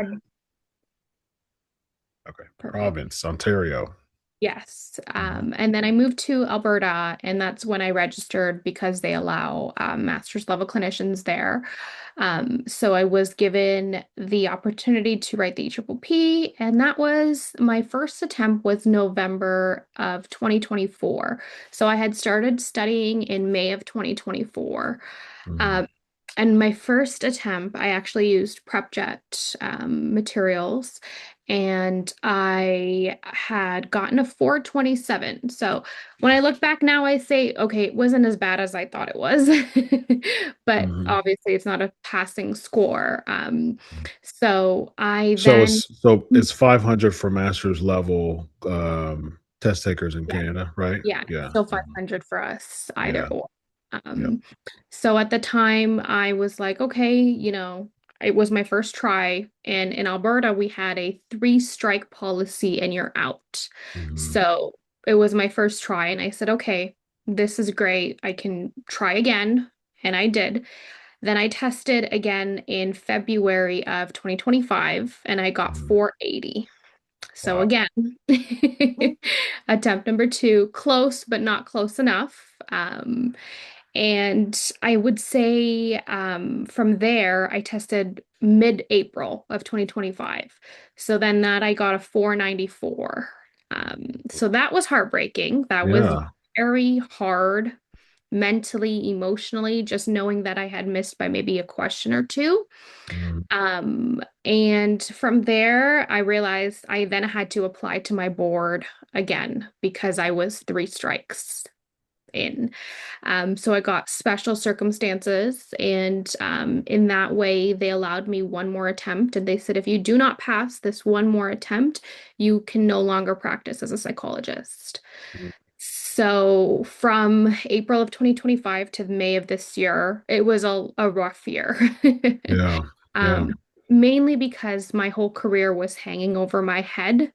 had Okay. perfect. Province, Ontario. Yes. Mhm. And then I moved to Alberta, and that's when I registered because they allow master's level clinicians there. So I was given the opportunity to write the EPPP, and that was my first attempt was November of 2024. So I had started studying in May of 2024. Mhm. Um, and my first attempt, I actually used PrepJet materials, and I had gotten a 427. So when I look back now, I say, okay, it wasn't as bad as I thought it was. But Mhm. obviously, it's not a passing score. So I So then, it's 500 for master's level test takers in yeah, Canada, right? yeah, Yeah. still Mhm. 500 for us, either Yeah. or. Yep. Um, so at the time, I was like, okay, it was my first try. And in Alberta, we had a three-strike policy and you're out. Mhm. So it was my first try. And I said, okay, this is great. I can try again. And I did. Then I tested again in February of 2025 and I got Mhm. 480. So Wow. again, attempt number two, close but not close enough. And I would say from there, I tested mid-April of 2025. So then that I got a 494. So that was heartbreaking. That was Yeah. very hard mentally, emotionally, just knowing that I had missed by maybe a question or two. Mhm. And from there, I realized I then had to apply to my board again because I was three strikes in. So I got special circumstances, and in that way, they allowed me one more attempt. And they said, if you do not pass this one more attempt, you can no longer practice as a psychologist. Mhm. So from April of 2025 to May of this year, it was a rough year. Yeah. Yeah. Um, Mainly because my whole career was hanging over my head Mhm.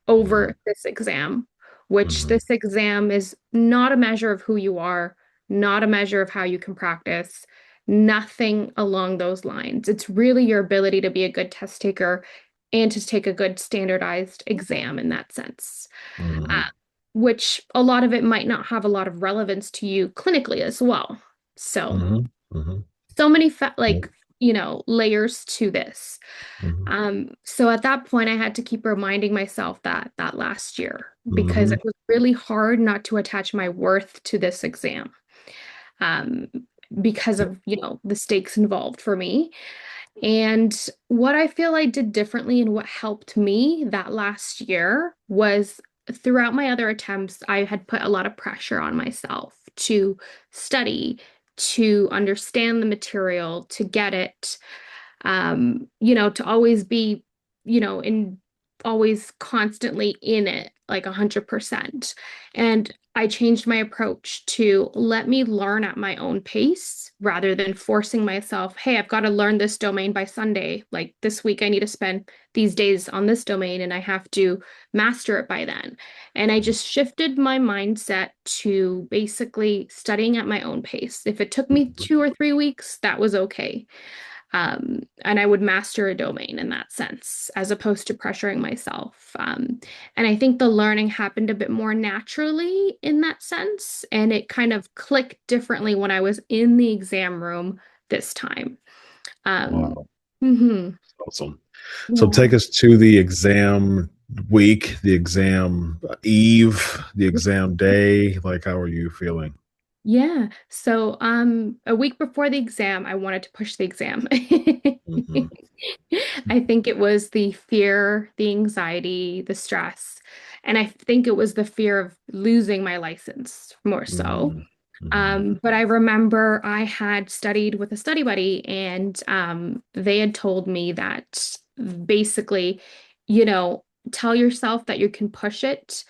over this exam, which Mhm. this exam is not a measure of who you are, not a measure of how you can practice, nothing along those lines. It's really your ability to be a good test taker and to take a good standardized exam in that sense, uh, Mhm. which a lot of it might not have a lot of relevance to you clinically as well. So, Mhm. Mhm. so many Yep. layers to this. Mhm. So at that point, I had to keep reminding myself that last year because Mhm. it was really hard not to attach my worth to this exam, um, because Yep. of, the stakes involved for me. And what I feel I did differently and what helped me that last year was throughout my other attempts, I had put a lot of pressure on myself to study, to understand the material, to get it, to always be, in always constantly in it, like 100%. And I changed my approach to let me learn at my own pace rather than forcing myself, hey, I've got to learn this domain by Sunday. Like this week, I need to spend these days on this domain and I have to master it by then. And I just shifted my mindset to basically studying at my own pace. If it took me Mhm. 2 or 3 weeks, that was okay. And I would master a domain in that sense, as opposed to pressuring myself. And I think the learning happened a bit more naturally in that sense, and it kind of clicked differently when I was in the exam room this time. Um, Wow. mhm. Awesome. So Yeah. take us to the exam week, the exam eve, the exam day. Like, how are you feeling? Yeah. So, a week before the exam, I wanted to push the exam. Mhm. I think it was the fear, the anxiety, the stress, and I think it was the fear of losing my license more so. Mhm. Mhm. But I remember I had studied with a study buddy, and they had told me that basically, you know, tell yourself that you can push it,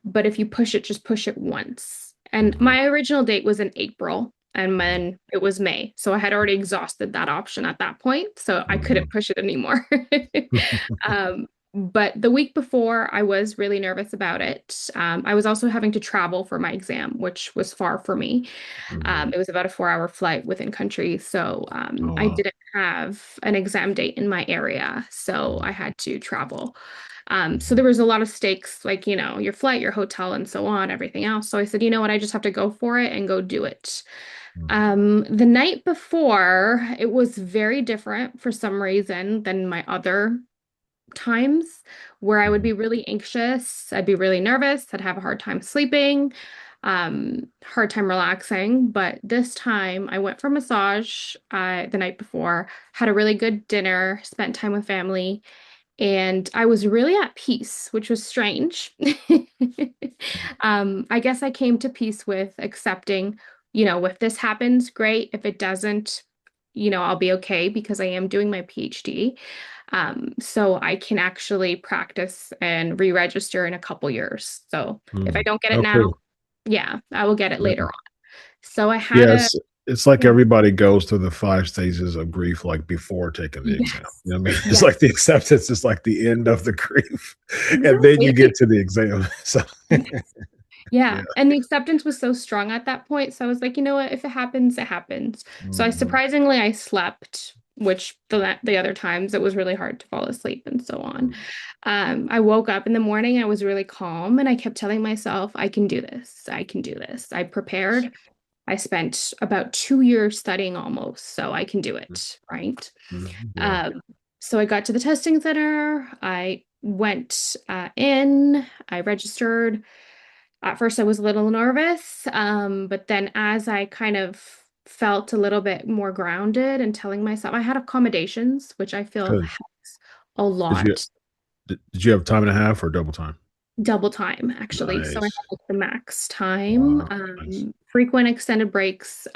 but if you push it, just push it once. And Mhm. my original date was in April, and then it was May. So I had already exhausted that option at that point. So I couldn't Mhm. push it anymore. Um, But the week before, I was really nervous about it. I was also having to travel for my exam, which was far for me. Hmm. It was about a 4-hour flight within country. So Oh I wow. didn't have an exam date in my area. So I had to travel. So Hmm. there was a lot of stakes, like, your flight, your hotel, and so on, everything else. So I said, you know what, I just have to go for it and go do it. Hmm. The night before, it was very different for some reason than my other times where I would Hmm. be really anxious. I'd be really nervous. I'd have a hard time sleeping, hard time relaxing. But this time I went for massage the night before, had a really good dinner, spent time with family, and I was really at peace, which was strange. I guess I came to peace with accepting, if this happens, great. If it doesn't, I'll be okay because I am doing my PhD. So I can actually practice and re-register in a couple years. So if I Hmm. don't get it Oh, now, cool. yeah, I will get it later Yeah. on. So I had a, Yes, it's like yeah, everybody goes through the 5 stages of grief, like, before taking the exam. yes, You know what I mean? It's yes, like the acceptance is like the end of the grief, and then you exactly. get to the exam. So, yeah. Yeah. And the acceptance was so strong at that point. So I was like, you know what? If it happens, it happens. So Mhm. I slept, which the other times it was really hard to fall asleep and so on. Mhm. I woke up in the morning, I was really calm and I kept telling myself, I can do this. I can do this. I prepared. I spent about 2 years studying almost, so I can do it, right? Mhm. Yeah. Um, so I got to the testing center. I went in, I registered. At first, I was a little nervous, but then as I kind of felt a little bit more grounded and telling myself I had accommodations, which I feel Good. helps a Did you lot. did you have time and a half or double time? Double time, actually. So I had Nice. like the max time, Wow. Nice. frequent extended breaks,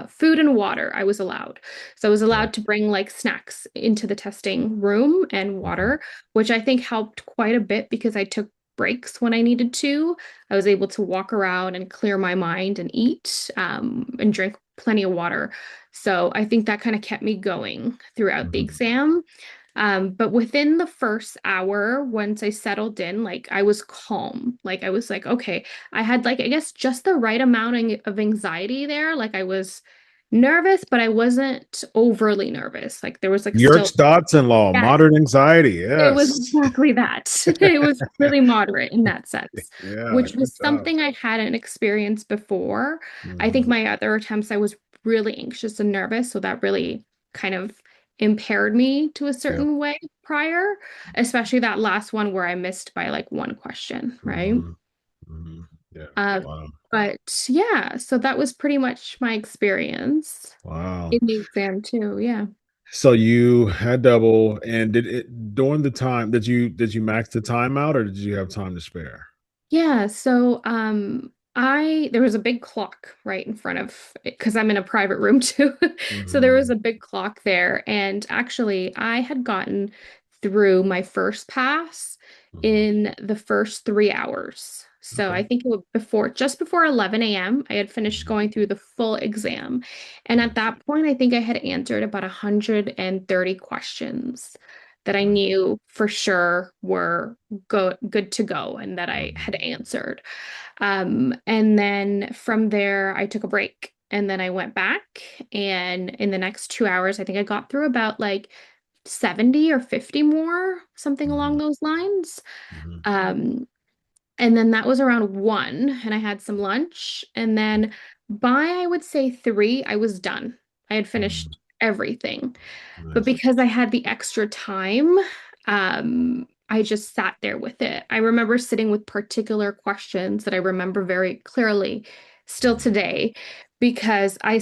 food and water I was allowed. So I was Yeah. allowed to bring like snacks into the testing room and Mhm. water, which I think helped quite a bit because I took breaks when I needed to. I was able to walk around and clear my mind and eat, and drink plenty of water. So I think that kind of kept me going throughout the Mhm. exam. But within the first hour, once I settled in, like I was calm. Like I was like, okay, I had like, I guess just the right amount of anxiety there. Like I was nervous, but I wasn't overly nervous. Like there was like still, Yerkes Dodson-Law, yes, modern anxiety. it was Yes. exactly that. It was really moderate in that sense, Yeah, which good was job. something I hadn't experienced before. I think Mhm. my other attempts, I was really anxious and nervous, so that really kind of impaired me to a Yeah. certain way prior, especially that last one where I missed by like one question, right? Mhm. Mhm. Yeah. Uh, Wow. but yeah, so that was pretty much my experience Wow. in the exam too. Yeah. So you had double, and did it during the time did you max the time out, or did you have time to spare? Yeah, so I there was a big clock right in front of it because I'm in a private room too. So there was Mhm. a big clock there and actually I had gotten through my first pass Mhm. in the first 3 hours. So Okay. I think it was just before 11 a.m. I had finished Mhm. going through the full exam. And at Nice. that point I think I had answered about 130 questions that I Nice. knew for sure were good to go and that I Mhm. had answered. And then from there, I took a break and then I went back. And in the next 2 hours, I think I got through about like 70 or 50 more, something along Mhm. those lines. Mhm. Um, and then that was around 1, and I had some lunch. And then by, I would say 3, I was done. I had Mhm. finished everything. But Nice. because I had the extra time, I just sat there with it. I remember sitting with particular questions that I remember very clearly still Mhm. today because I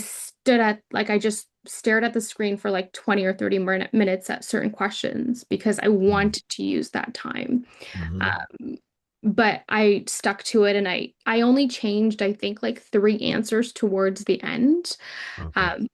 just stared at the screen for like 20 or 30 minutes at certain questions because I Mhm. wanted to use that time. Mhm. Um, but I stuck to it and I only changed, I think, like 3 answers towards the end. Okay. Um,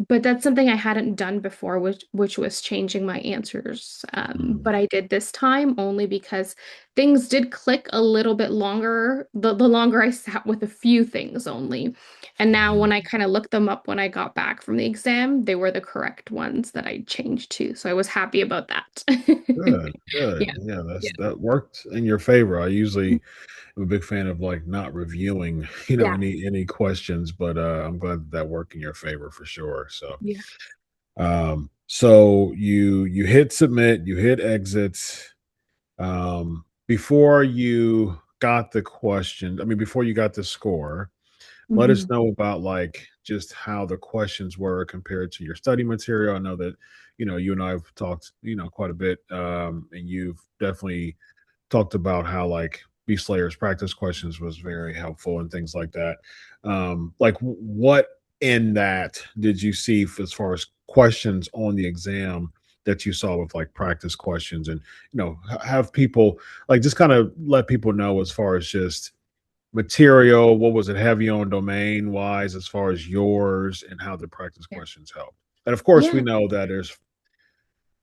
but that's something I hadn't done before, which was changing my answers. Mhm, But I did this time only because things did click a little bit longer, the longer I sat with a few things only. And now mhm. when I kind of looked them up when I got back from the exam, they were the correct ones that I changed to. So I was happy about that. Good, good. Yeah, Yeah, yeah, that worked in your favor. I usually am a big fan of, like, not reviewing, yeah, any questions, but, I'm glad that that worked in your favor for sure, so, yeah. so you hit submit, you hit exit, before you got the question, I mean, before you got the score, let us Mhm. know about, like, just how the questions were compared to your study material. I know that, you and I have talked, quite a bit, and you've definitely talked about how, like, Beastslayers practice questions was very helpful and things like that. Like, what in that did you see as far as questions on the exam that you saw with, like, practice questions, and have people, like, just kind of let people know as far as just material, what was it heavy on domain wise as far as yours, and how the practice Yeah. questions help. And of course, we Yeah. know that there's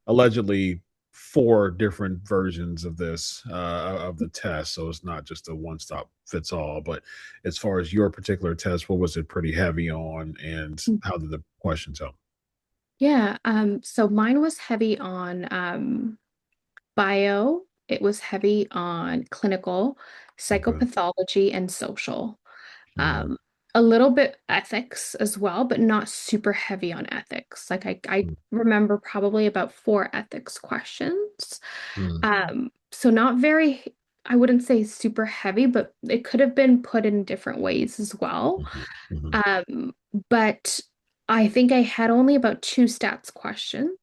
allegedly 4 different versions of this, of the test, so it's not just a one stop fits all. But as far as your particular test, what was it pretty heavy on, and how did the questions help? Yeah, so mine was heavy on bio, it was heavy on clinical, Okay. psychopathology, and social. Mm, Um, a little bit ethics as well, but not super heavy on ethics. Like I mm, remember probably about four ethics questions. mm, So not very, I wouldn't say super heavy, but it could have been put in different ways as well. mhm, mhm, Um, but I think I had only about two stats questions,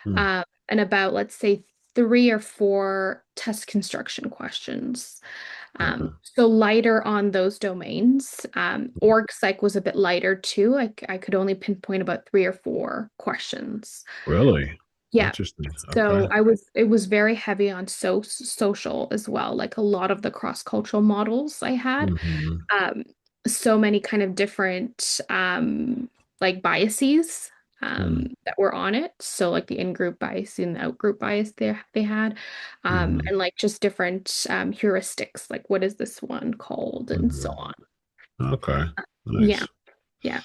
mm. and about, let's say, three or four test construction questions. Okay. So lighter on those domains. Org psych was a bit lighter too. I could only pinpoint about three or four questions. Really Yeah. interesting. So Okay. it was very heavy on social as well, like a lot of the cross-cultural models I had. Hmm. Um, so many kind of different like biases Mm, that were on it. So like the in-group bias and the out-group bias they had. mhm, And like just different heuristics, like what is this one called and so mhm. on. Okay. Yeah, Nice. yeah.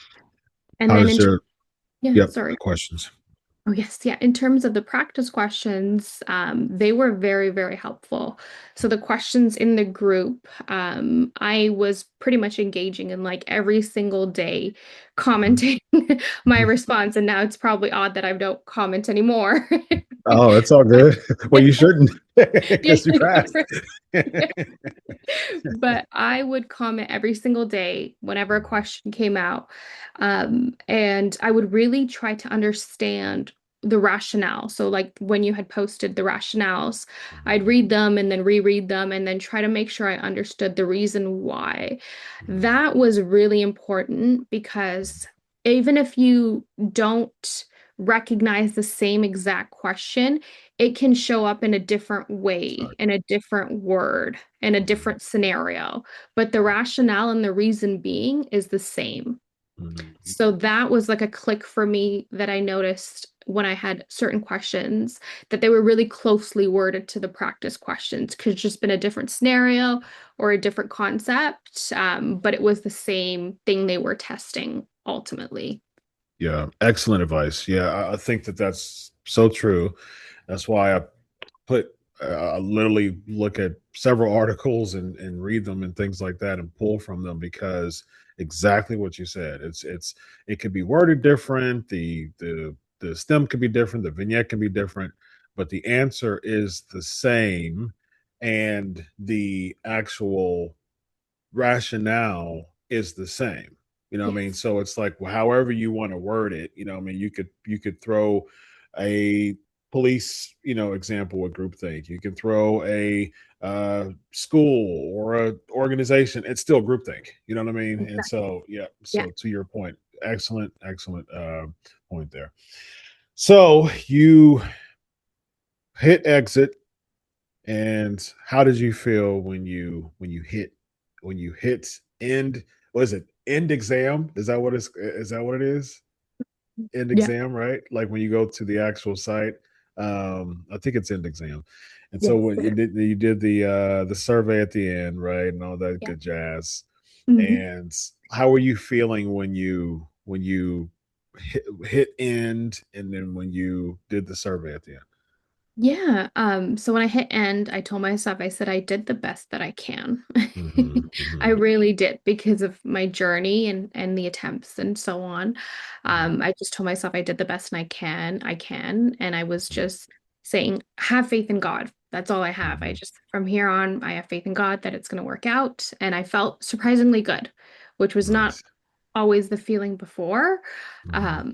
And How then does your yeah, Yep, sorry. questions. Oh, yes. Yeah. In terms of the practice questions, they were very, very helpful. So the questions in the group, I was pretty much engaging in like every single day, Mhm, commenting my mhm. response. And now it's probably odd that I don't comment anymore. Oh, it's all good. Well, you shouldn't Yeah. because you passed. But I would comment every single day whenever a Mhm, question came out. And I would really try to understand the rationale. So, like when you had posted the rationales, I'd mhm, read them and then reread them and then try to make sure I understood the reason why. mhm, That was really important because even if you don't recognize the same exact question, it can show up in a different way, in a exactly. different word, in a Mhm, different scenario. But the rationale and the reason being is the same. mhm. So that was like a click for me that I noticed when I had certain questions that they were really closely worded to the practice questions. Could just been a different scenario or a different concept, but it was the same thing they were testing ultimately. Yeah, excellent advice. Yeah, I think that that's so true. That's why I put I literally look at several articles and read them and things like that and pull from them because exactly what you said. It could be worded different, the stem could be different, the vignette can be different, but the answer is the same, and the actual rationale is the same. You know what I mean? Yes. So it's like, well, however you want to word it, I mean, you could throw a police, example with groupthink. You can throw a school or a organization. It's still groupthink. You know what I mean? And Exactly. so, yeah. Yeah. So to your point, excellent, excellent point there. So you hit exit, and how did you feel when you hit end? What is it? End exam? Is that what it is? end Yeah. exam, right? Like when you go to the actual site. I think it's end exam. And so Yes, when it is. you did the survey at the end, right? And all that Yeah. good jazz. Mhm. And how were you feeling when you hit end and then when you did the survey at the end? Yeah. So when I hit end, I told myself, I said I did the best that I can. Hmm. I Hmm. really did because of my journey and the attempts and so on. Hmm. I just told myself I did the best and I can. And I was Hmm. just saying, have faith in God. That's all I have. I Hmm. just, from here on, I have faith in God that it's going to work out. And I felt surprisingly good, which was not Nice. always the feeling before. Hmm. Um,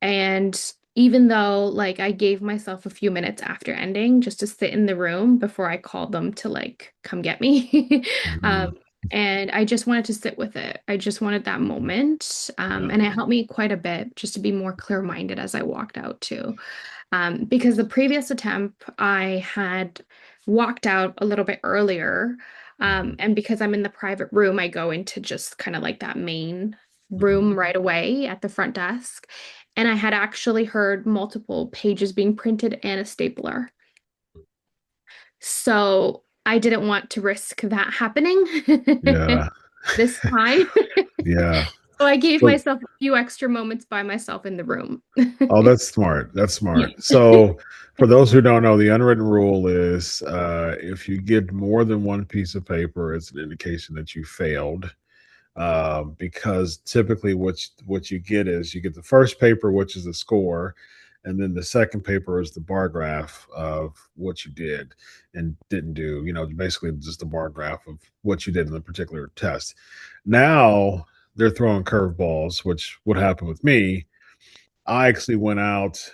and even though like I gave myself a few minutes after ending just to sit in the room before I called them to like come get me. Um, Hmm. and I just wanted to sit with it. I just wanted that moment. Yeah. And it helped me quite a bit just to be more clear-minded as I walked out too. Because the previous attempt, I had walked out a little bit earlier. Hmm. And because I'm in the private room, I go into just kind of like that main Hmm. room right away at the front desk. And I had actually heard multiple pages being printed and a stapler. So I didn't want to risk that happening Yeah. this time. Yeah. So I gave So, myself a few extra moments by myself in the room. oh, that's smart. That's Yeah. smart. So, for those who don't know, the unwritten rule is if you get more than one piece of paper, it's an indication that you failed. Because typically what you get is you get the first paper, which is the score, and then the second paper is the bar graph of what you did and didn't do. Basically just the bar graph of what you did in the particular test. Now they're throwing curveballs, which would happen with me. I actually went out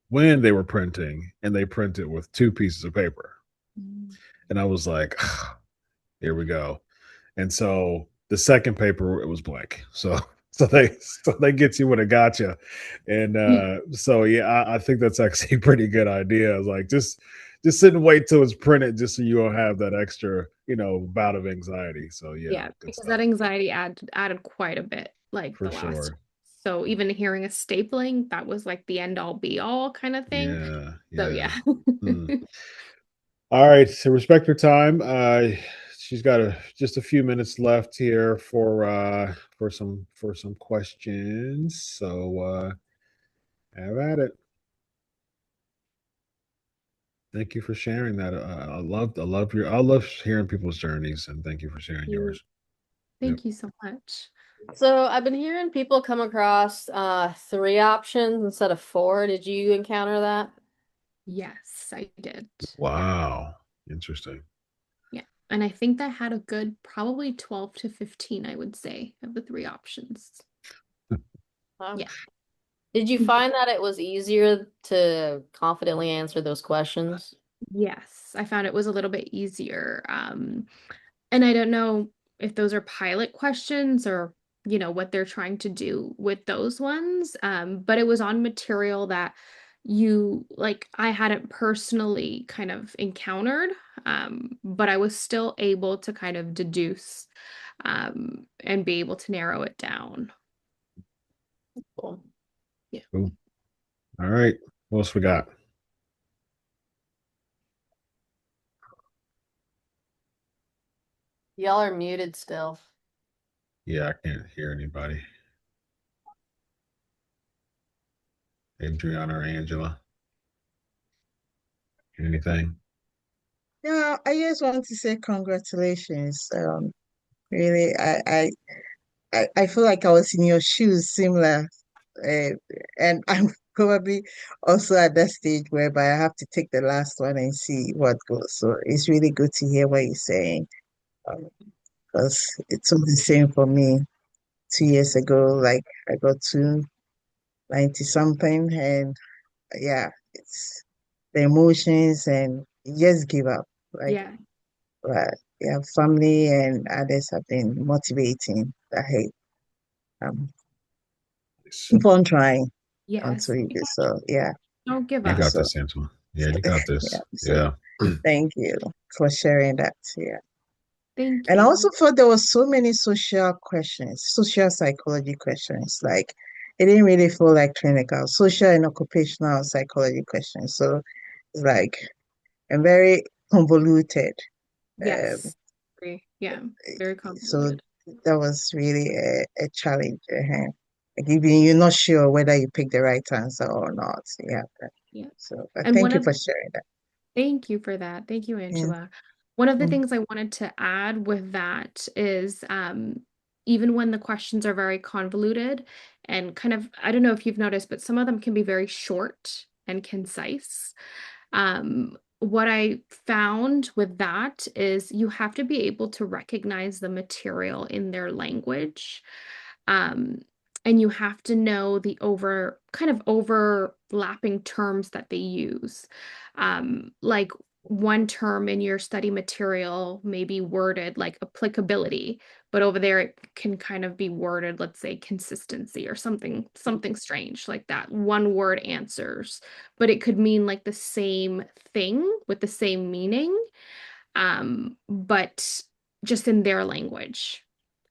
when they were printing, and they printed with two pieces of paper, and I was like, here we go. And so the second paper, it was blank. So so they get you with a gotcha. And so yeah, I think that's actually a pretty good idea. I was like, just sit and wait till it's printed, just so you don't have that extra, bout of anxiety. So yeah, Yeah, good because that stuff anxiety added quite a bit, like for the last. sure. So even hearing a stapling, that was like the end all be all kind of thing. Yeah, So yeah. yeah. Hmm. All right, so respect her time. She's got just a few minutes left here for some questions. So have at it. Thank you for sharing that. I love hearing people's journeys, and thank you for sharing You, yours. Yep. thank you so much. So I've been hearing people come across three options instead of four. Did you encounter that? Yes, I did. Wow. Interesting. Yeah. And I think that had a good probably 12 to 15, I would say, of the three options. Huh? Yeah. Did you find that it was easier to confidently answer those questions? Yes, I found it was a little bit easier. And I don't know if those are pilot questions or, what they're trying to do with those ones. But it was on material that I hadn't personally kind of encountered. But I was still able to kind of deduce, and be able to narrow it down. Cool. Yeah. Cool. All right. What else we got? Y'all are muted still. Yeah, I can't hear anybody. Adriana or Angela. Anything? Yeah, I just want to say congratulations. Really, I feel like I was in your shoes, similar, uh, and I'm probably also at that stage whereby I have to take the last one and see what goes. So it's really good to hear what you're saying, because it's all the same for me. 2 years ago, like I got to 90 something, and yeah, it's the emotions, and you just give up. Like, Yeah. but yeah, family and others have been motivating that hey, um, Nice. keep on trying Yes. until you do so. Yeah. Don't give You up. got So, this, Angela. Yeah, so you got yeah. this. So Yeah. thank you for sharing that. Yeah. Thank And I you. also thought there were so many social questions, social psychology questions, like it didn't really feel like clinical, social and occupational psychology questions. So it's like and very convoluted. Um, Yes. Agree. Yeah. Very so convoluted. that was really a challenge. Like even you're not sure whether you picked the right answer or not. Yeah. Yeah. So And thank one you of for sharing that. Thank you for that. Thank you, Yeah. Angela. One of the Mm. things I wanted to add with that is even when the questions are very convoluted and kind of, I don't know if you've noticed, but some of them can be very short and concise. What I found with that is you have to be able to recognize the material in their language. Um, and you have to know the kind of overlapping terms that they use. Like one term in your study material may be worded like applicability, but over there it can kind of be worded, let's say consistency or something strange like that. One word answers, but it could mean like the same thing with the same meaning, but just in their language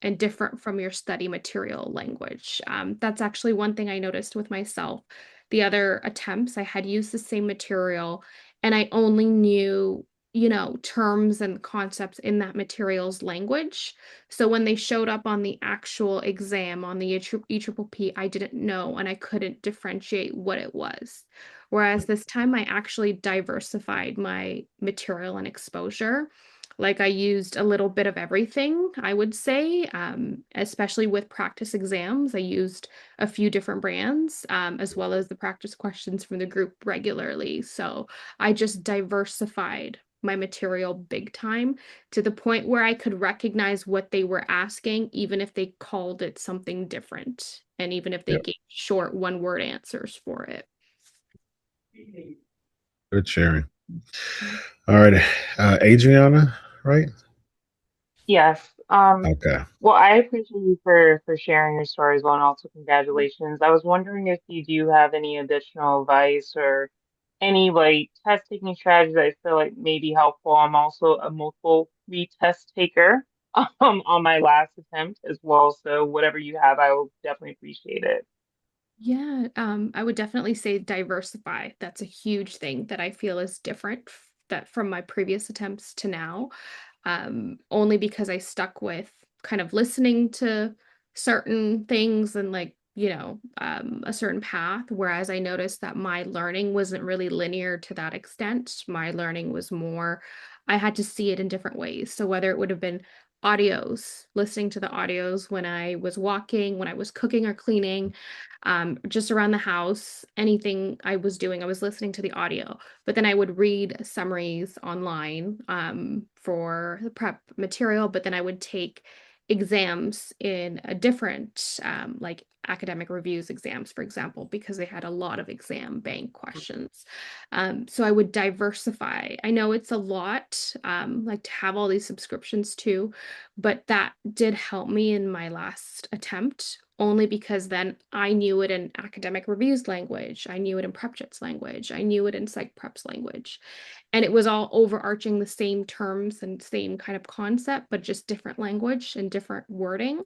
and different from your study material language. That's actually one thing I noticed with myself. The other attempts, I had used the same material and I only knew, terms and concepts in that material's language. So when they showed up on the actual exam on the EPPP, I didn't know and I couldn't differentiate what it was. Whereas this time I actually diversified my material and exposure. Like I used a little bit of everything, I would say, especially with practice exams. I used a few different brands, as well as the practice questions from the group regularly. So I just diversified my material big time to the point where I could recognize what they were asking, even if they called it something different, and even if they Yeah, gave short one word answers for it. good sharing. All right, Adriana, right? Yes. Okay. Well, I appreciate you for sharing your story as well, and also congratulations. I was wondering if you do have any additional advice or any like test taking strategies I feel like may be helpful. I'm also a multiple retest taker on my last attempt as well. So whatever you have, I will definitely appreciate it. Yeah, I would definitely say diversify. That's a huge thing that I feel is different that from my previous attempts to now. Only because I stuck with kind of listening to certain things and like, a certain path, whereas I noticed that my learning wasn't really linear to that extent. My learning was more, I had to see it in different ways. So whether it would have been audios, listening to the audios when I was walking, when I was cooking or cleaning, just around the house, anything I was doing, I was listening to the audio. But then I would read summaries online for the prep material, but then I would take exams in a different, like academic reviews exams, for example, because they had a lot of exam bank questions. So I would diversify. I know it's a lot, like to have all these subscriptions too, but that did help me in my last attempt only because then I knew it in academic reviews language, I knew it in PrepJet's language, I knew it in Psych Prep's language. And it was all overarching the same terms and same kind of concept, but just different language and different wording.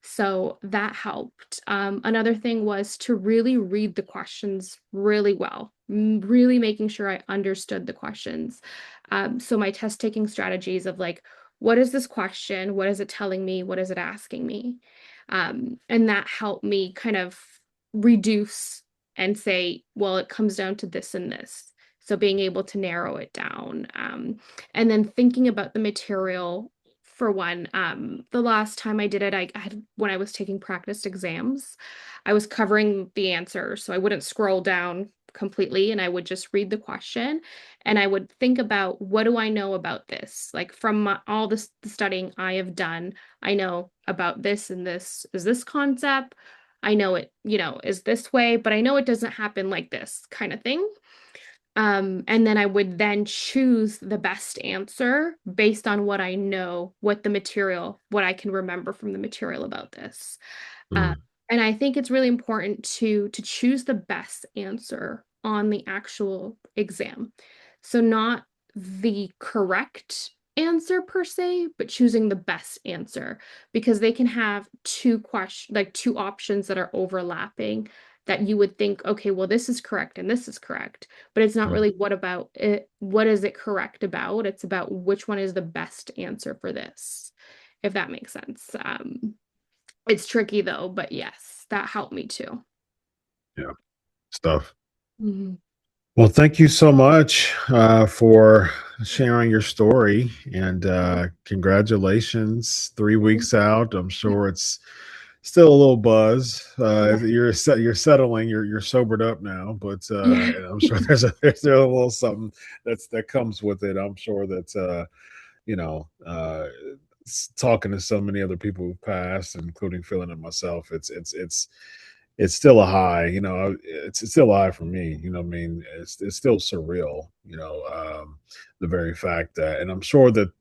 So that helped. Another thing was to really read the questions really well, really making sure I understood the questions. So my test taking strategies of like, what is this question? What is it telling me? What is it asking me? And that helped me kind of reduce and say, well, it comes down to this and this. So being able to narrow it down. And then thinking about the material for one, the last time I did it, I had when I was taking practice exams, I was covering the answers. So I wouldn't scroll down completely and I would just read the question and I would think about what do I know about this? Like from all this the studying I have done, I know about this and this is this concept. I know it, is this way, but I know it doesn't happen like this kind of thing. And then I would then choose the best answer based on what I know, what I can remember from the material about this. Uh, Mm, and I think it's really important to choose the best answer on the actual exam. So not the correct answer per se, but choosing the best answer because they can have two options that are overlapping that you would think, okay, well, this is correct and this is correct, but it's not Mm. really what is it correct about? It's about which one is the best answer for this, if that makes sense. It's tricky though, but yes, that helped me too. Yeah, stuff. Mhm. Well, thank you so much for sharing your story and congratulations. 3 weeks out. I'm Yeah. sure it's still a little buzz. You're settling. You're sobered up now, but Yeah. and I'm sure there's a little something that comes with it. I'm sure that you know, talking to so many other people who've passed, including feeling it myself, it's still a high. It's still a high for me. I mean, it's still surreal. The very fact that, and I'm sure that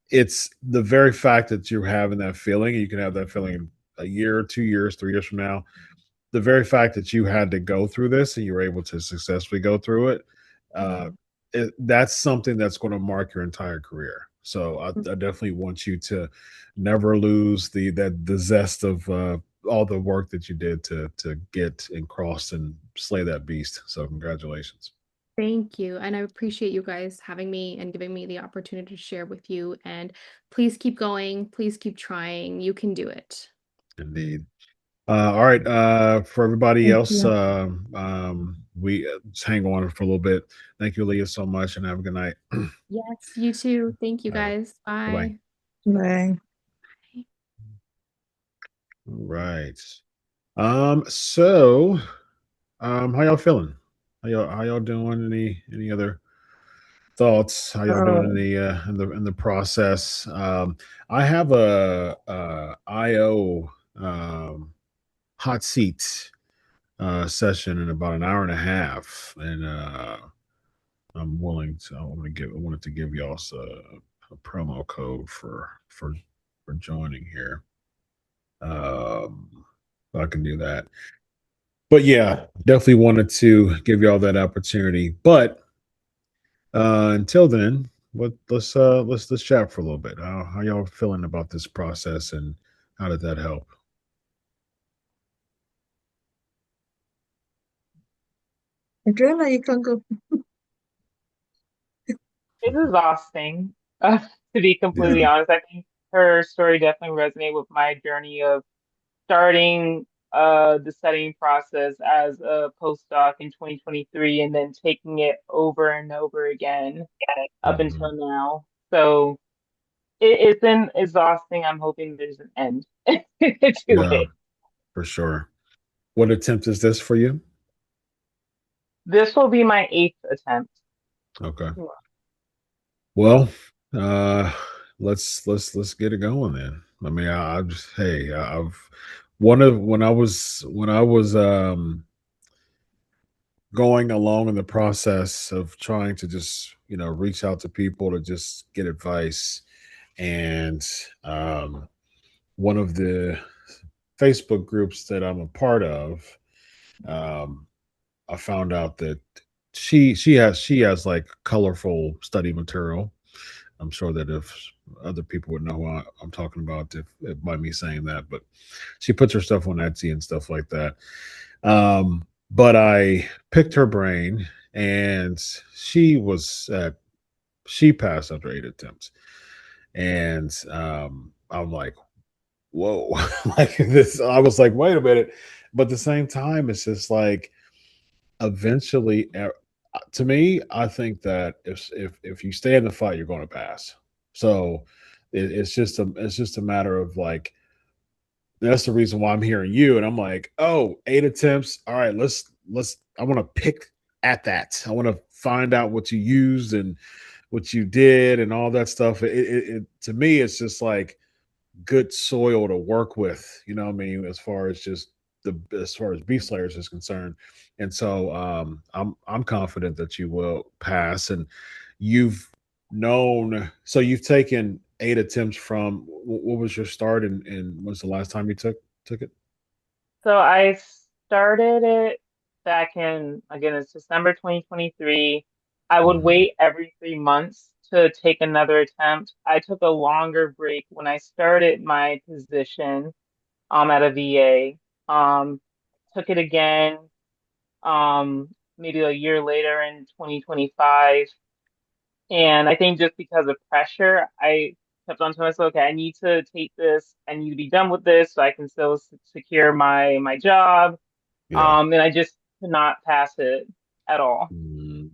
it's the very fact that you're having that feeling. You can have that feeling a year, 2 years, 3 years from now. The very fact that you had to go through this and you were able to successfully go through it, uh, Mhm. that's something that's going to mark your entire career. So I definitely want you to never lose the zest of all the work that you did to get and cross and slay that beast. So congratulations, Thank you. And I appreciate you guys having me and giving me the opportunity to share with you. And please keep going. Please keep trying. You can do it. indeed. All right, for everybody Thank else, you. we just hang on for a little bit. Thank you, Leah, so much, and have a good night. All Yes, you too. Thank you right, guys. bye bye. Bye. Bye. All right. So, how y'all feeling? How y'all doing? Any other thoughts? How y'all doing in Oh, the process? I have a IO hot seat session in about an hour and a half, and I wanted to give y'all a promo code for joining here. So I can do that. But yeah, definitely wanted to give y'all that opportunity. But until then, let's chat for a little bit. How y'all feeling about this process, and how did that help? Adriana, you can go. It's exhausting, to be completely Yeah. honest. I think her story definitely resonated with my journey of starting the studying process as a postdoc in 2023 and then taking it over and over again up Mhm. until now. So it's been exhausting. I'm hoping there's an end to Yeah, it. for sure. What attempt is this for you? This will be my eighth attempt. Okay. Well, uh, let's get it going then. I mean, I just hey, I've one of when I was going along in the process of trying to just reach out to people to just get advice, and one of the Facebook groups that I'm a part of, um, I found out that she has like colorful study material. I'm sure that if other people would know who I'm talking about if by me saying that, but she puts her stuff on Etsy and stuff like that. But I picked her brain, and she passed after 8 attempts, and I'm like, whoa, like this. I was like, wait a minute, but at the same time, it's just like eventually. To me, I think that if you stay in the fight, you're going to pass. So it's just a matter of like that's the reason why I'm hearing you, and I'm like, oh, 8 attempts. All right, let's. I want to pick at that. I want to find out what you used and what you did and all that stuff. To me, it's just like good soil to work with. You know what I mean? As far as Beastslayers is concerned, and so I'm confident that you will pass. And you've you've taken 8 attempts from what was your start, and when's the last time you took it? So I started it back in, again, it's December 2023. I would Mhm. wait every 3 months to take another attempt. I took a longer break when I started my position at a VA. Took it again maybe a year later in 2025. And I think just because of pressure, I kept on telling myself, okay, I need to take this. I need to be done with this so I can still secure my job. Yeah. And I just could not pass it at all. Mm,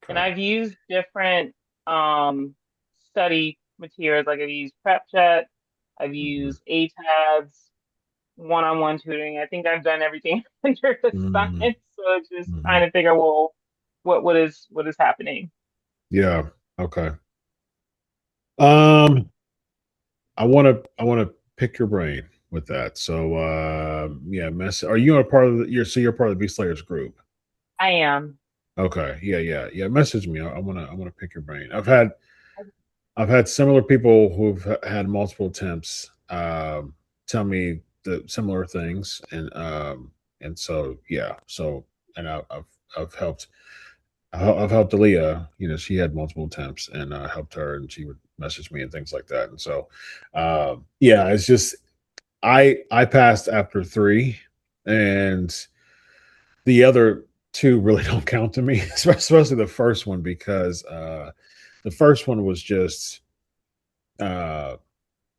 And okay. I've used different um, study materials, like I've used PrepChat, I've Mhm. used ATABS, one-on-one tutoring. I think I've done everything under the sun. Mhm. So it's just trying Mhm. to figure, well, what is happening? Yeah. Okay. Um, I want to pick your brain with that. So, yeah, are you a part of you're part of the Beastslayers group? I am. Okay. Yeah, yeah, yeah. Message me. I wanna pick your brain. I've had similar people who've had multiple attempts tell me the similar things, and so yeah, so and I've helped I've helped Aaliyah. You know, she had multiple attempts, and I helped her, and she would message me and things like that. And so, yeah, it's just I passed after three, and the other two really don't count to me, especially the first one because the first one was just uh,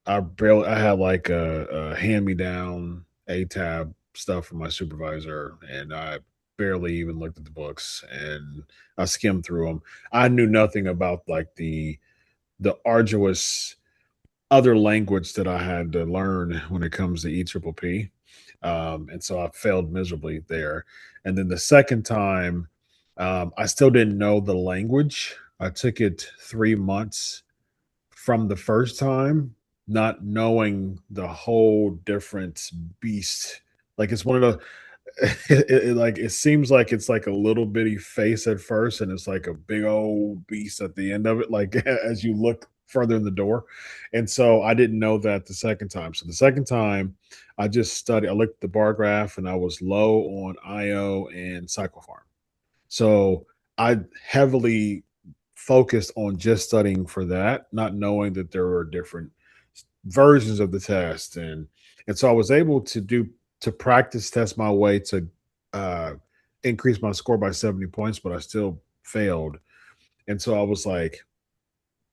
I had like a hand me down A tab stuff from my supervisor, and I barely even looked at the books, and I skimmed through them. I knew nothing about like the arduous other language that I had to learn when it comes to EPPP. And so I failed miserably there. And then the second time, I still didn't know the language. I took it 3 months from the first time, not knowing the whole different beast. Like it's one of the like it seems like it's like a little bitty face at first, and it's like a big old beast at the end of it. Like as you look further in the door, and so I didn't know that the second time. So the second time, I just studied. I looked at the bar graph, and I was low on IO and cyclofarm. So I heavily focused on just studying for that, not knowing that there were different versions of the test, and so I was able to practice test my way to uh, increase my score by 70 points, but I still failed. And so I was like,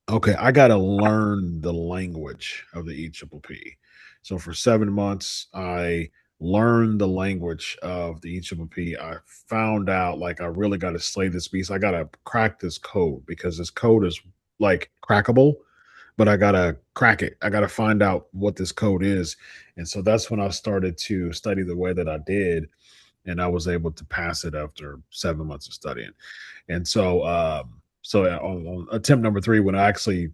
okay, I got to learn the language of the EPPP. So for 7 months, I learned the language of the EPPP. I found out like I really got to slay this beast. I got to crack this code because this code is like crackable, but I got to crack it. I got to find out what this code is. And so that's when I started to study the way that I did. And I was able to pass it after 7 months of studying. And so, on attempt number three, when I actually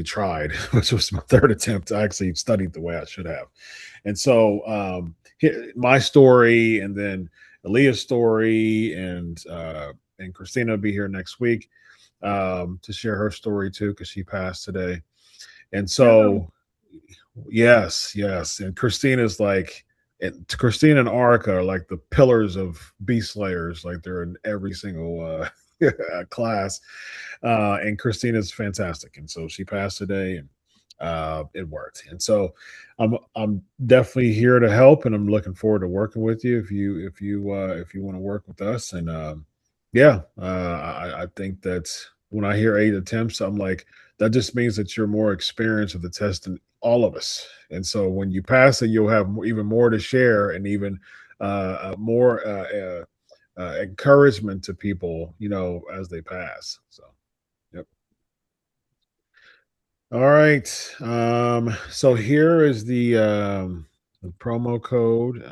tried, which was my third attempt, I actually studied the way I should have. And so, my story, and then Aaliyah's story, and Christina will be here next week to share her story too, because she passed today. And Oh, so, yes, yes, and Christina's like, and Christina and Arica are like the pillars of Beastslayers. Like they're in every single class, and Christina's fantastic. And so she passed today, and it worked. And so I'm definitely here to help, and I'm looking forward to working with you if you want to work with us. And yeah, I think that when I hear 8 attempts, I'm like, that just means that you're more experienced with the test than all of us. And so when you pass it, you'll have even more to share, and even more encouragement to people, as they pass. So, yep. All right. So here is the promo code.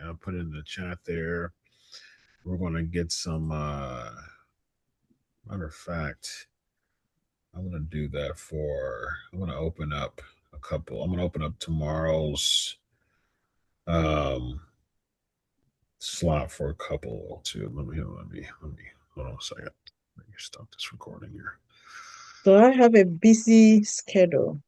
I'll put it in the chat there. We're going to get some. Matter of fact, I'm going to do that for. I'm going to open up a couple. I'm going to open up tomorrow's um slot for a couple too. Let me hold on a second. Let me stop this recording here. so I have a busy schedule.